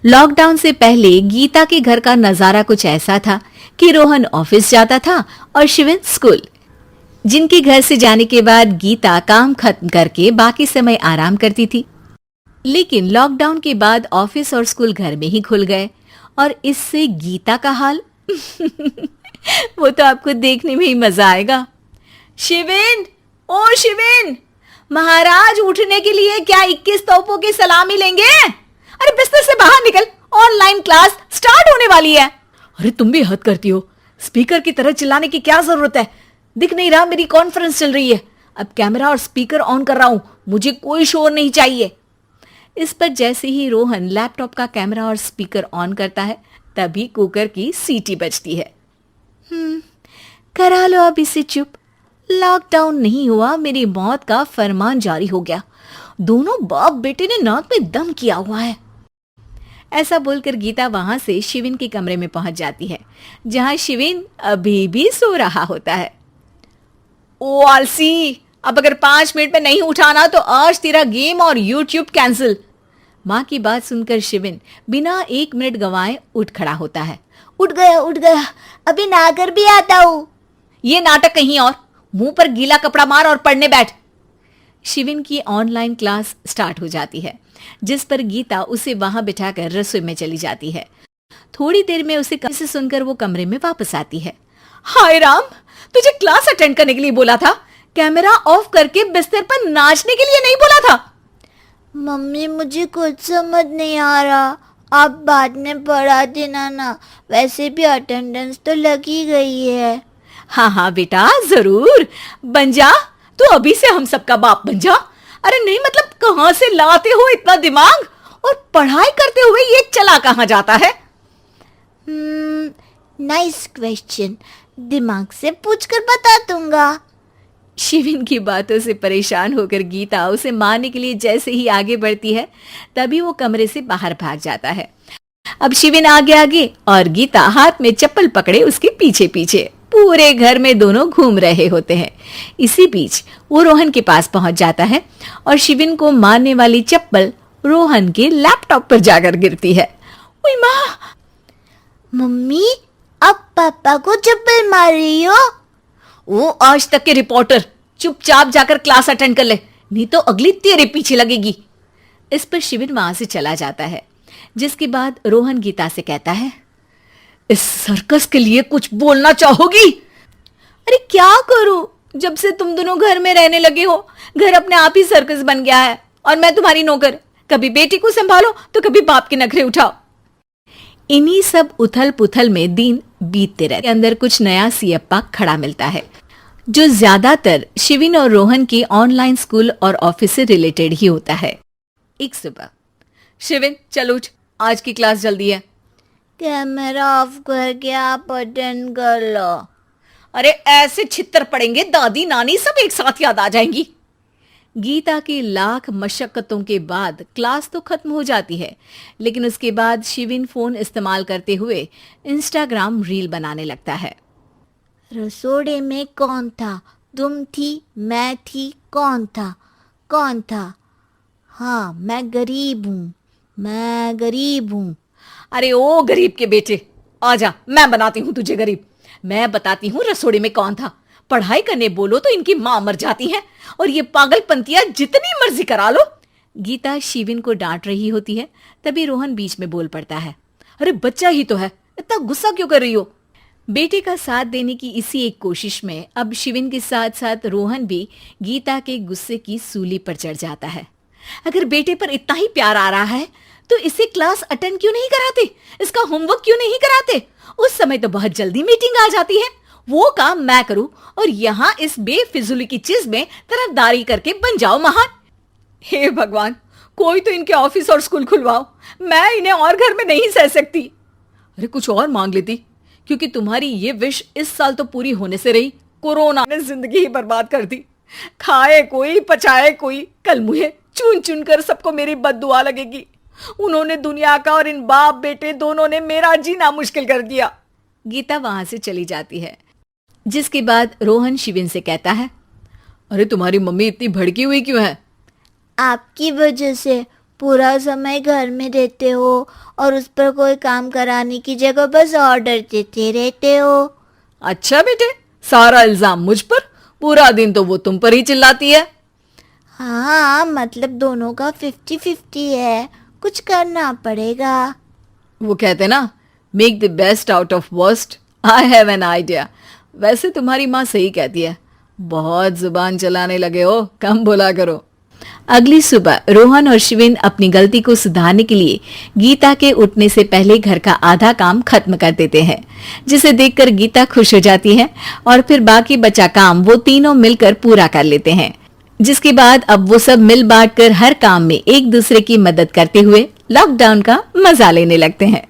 Lockdown से पहले गीता के घर का नजारा कुछ ऐसा था कि रोहन ऑफिस जाता था और शिविन स्कूल। जिनके घर से जाने के बाद गीता काम खत्म करके बाकी समय आराम करती थी। लेकिन लॉकडाउन के बाद ऑफिस और स्कूल घर में ही खुल गए और इससे गीता का हाल वो तो आपको देखने में ही मजा आएगा। शिविन, ओ शिविन, महाराज उठने के लिए क्या 21 तोपों की सलामी लेंगे? अरे बिस्तर से बाहर निकल, ऑनलाइन क्लास स्टार्ट होने वाली है। अरे तुम भी हद करती हो, स्पीकर की तरह चिल्लाने की क्या जरूरत है? दिख नहीं रहा मेरी कॉन्फ्रेंस चल रही है। अब कैमरा और स्पीकर ऑन कर रहा हूं, मुझे कोई शोर नहीं चाहिए। इस पर जैसे ही रोहन लैपटॉप का कैमरा और स्पीकर ऑन करता है तभी कुकर की सीटी बजती है। करा लो अब इसे चुप। लॉकडाउन नहीं हुआ, मेरी मौत का फरमान जारी हो गया। दोनों बाप बेटे ने नाक में दम किया हुआ है। ऐसा बोलकर गीता वहां से शिविन के कमरे में पहुंच जाती है, जहां शिविन अभी भी सो रहा होता है। ओ आलसी, अब अगर 5 मिनट में नहीं उठाना तो आज तेरा गेम और यूट्यूब कैंसिल। माँ की बात सुनकर शिविन बिना 1 मिनट गंवाए उठ खड़ा होता है। उठ गया, अभी नहाकर भी आता हूँ। ये नाटक कहीं और, मुंह पर गीला कपड़ा मार और पढ़ने बैठ। शिविन की ऑनलाइन क्लास स्टार्ट हो जाती है, जिस पर गीता उसे वहां बिठाकर रसोई में चली जाती है। थोड़ी देर में उसे कमरे से सुनकर वो कमरे में वापस आती है। हाय राम, तुझे क्लास अटेंड करने के लिए बोला था, कैमरा ऑफ करके बिस्तर पर नाचने के लिए नहीं बोला था। मम्मी मुझे कुछ समझ नहीं आ रहा, आप बाद में पढ़ा देना ना, वैसे भी अटेंडेंस तो लगी गई है। हाँ बेटा, जरूर बन जा, तू अभी से हम सबका बाप बन जा। अरे नहीं मतलब कहां से लाते हो इतना दिमाग, और पढ़ाई करते हुए ये चला कहां जाता है? नाइस क्वेश्चन, दिमाग से पूछकर बता दूंगा। शिविन की बातों से परेशान होकर गीता उसे मारने के लिए जैसे ही आगे बढ़ती है तभी वो कमरे से बाहर भाग जाता है। अब शिविन आगे आगे और गीता हाथ में चप्पल पकड़े उसके पीछे पीछे पूरे घर में दोनों घूम रहे होते हैं। इसी बीच वो रोहन के पास पहुंच जाता है और शिविन को मारने वाली चप्पल रोहन के लैपटॉप पर जाकर गिरती है। ओए माँ! मम्मी, अब पापा को चप्पल मार रही हो? वो आज तक के रिपोर्टर, चुपचाप जाकर क्लास अटेंड कर ले, नहीं तो अगली तेरे पीछे लगेगी। इस पर शिविन वहां से चला जाता है, जिसके बाद रोहन गीता से कहता है, इस सर्कस के लिए कुछ बोलना चाहोगी? अरे क्या करूं, जब से तुम दोनों घर में रहने लगे हो घर अपने आप ही सर्कस बन गया है और मैं तुम्हारी नौकर। कभी बेटी को संभालो तो कभी बाप के नखरे उठाओ। इन्हीं सब उथल पुथल में दिन बीतते रहते। अंदर कुछ नया सियप्पा खड़ा मिलता है, जो ज्यादातर शिविन और रोहन की ऑनलाइन स्कूल और ऑफिस से रिलेटेड ही होता है। एक सुबह, शिविन चल उठ, आज की क्लास जल्दी है। कैमरा ऑफ करके आप अटेंड कर लो। अरे ऐसे छित्तर पड़ेंगे, दादी नानी सब एक साथ याद आ जाएंगी। गीता की लाख मशक्कतों के बाद क्लास तो खत्म हो जाती है, लेकिन उसके बाद शिविन फोन इस्तेमाल करते हुए इंस्टाग्राम रील बनाने लगता है। रसोड़े में कौन था? तुम थी, मैं थी, कौन था? हाँ, मैं गरीब हूँ। अरे ओ गरीब के बेटे, आजा, मैं बनाती हूँ तुझे गरीब। मैं बताती हूँ रसोड़े में कौन था। पढ़ाई करने बोलो तो इनकी माँ मर जाती है, और ये पागलपंतियां जितनी मर्जी करा लो। गीता शिविन को डांट रही होती है, तभी रोहन बीच में बोल पड़ता है। अरे बच्चा ही तो है, इतना गुस्सा क्यों कर रही हो? बेटे का साथ देने की इसी एक कोशिश में अब शिविन के साथ साथ रोहन भी गीता के गुस्से की सूली पर चढ़ जाता है। अगर बेटे पर इतना ही प्यार आ रहा है तो इसे क्लास अटेंड क्यों नहीं कराते, इसका होमवर्क क्यों नहीं कराते? उस समय तो बहुत जल्दी मीटिंग आ जाती है, वो काम मैं करूं और यहां इस बेफिजुली की चीज में तरफदारी करके बन जाओ महान। हे भगवान, कोई तो इनके ऑफिस और स्कूल खुलवाओ, मैं इन्हें और घर में नहीं सह सकती। अरे कुछ और मांग लेती, क्योंकि तुम्हारी ये विश इस साल तो पूरी होने से रही, कोरोना ने जिंदगी ही बर्बाद कर दी। खाए कोई पचाए कोई, कल मुझे चुन चुन कर सबको मेरी बद्दुआ लगेगी। उन्होंने दुनिया का और इन बाप बेटे दोनों ने मेरा जीना मुश्किल कर दिया। गीता वहां से चली जाती है, जिसके बाद रोहन शिविन से कहता है, अरे तुम्हारी मम्मी इतनी भड़की हुई क्यों है? आपकी वजह से पूरा समय घर में रहते हो और उस पर कोई काम कराने की जगह बस ऑर्डर देते रहते हो। अच्छा बेटे, सारा इल्जाम मुझ पर, पूरा दिन तो वो तुम पर ही चिल्लाती है। हाँ, मतलब दोनों का 50-50 है, कुछ करना पड़ेगा। वो कहते ना, make the best out of worst. I have an idea. वैसे तुम्हारी माँ सही कहती है, बहुत जुबान चलाने लगे हो, कम बोला करो। अगली सुबह रोहन और शिविन अपनी गलती को सुधारने के लिए गीता के उठने से पहले घर का आधा काम खत्म कर देते हैं, जिसे देखकर गीता खुश हो जाती है और फिर बाकी बचा काम वो तीनों मिलकर पूरा कर लेते हैं। जिसके बाद अब वो सब मिल बांट कर हर काम में एक दूसरे की मदद करते हुए लॉकडाउन का मजा लेने लगते हैं।